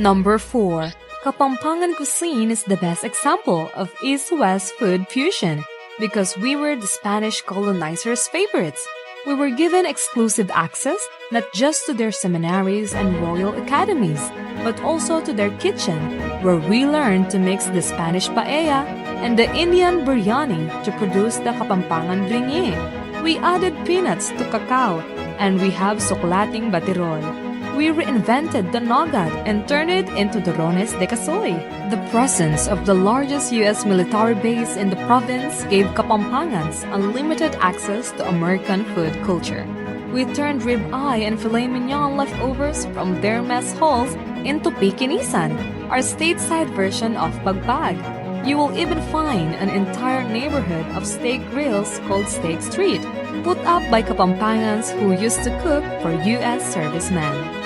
Number 4. Kapampangan cuisine is the best example of East-West food fusion because we were the Spanish colonizers' favorites. We were given exclusive access not just to their seminaries and royal academies, but also to their kitchen, where we learned to mix the Spanish paella and the Indian biryani to produce the Kapampangan beignet. We added peanuts to cacao, and we have sokolating batirol. We reinvented the nogad and turned it into dorones de casoy. The presence of the largest U.S. military base in the province gave Kapampangans unlimited access to American food culture. We turned ribeye and filet mignon leftovers from their mess halls into pikinisan, our stateside version of pagbag. You will even find an entire neighborhood of steak grills called Steak Street, put up by Kapampangans who used to cook for U.S. servicemen.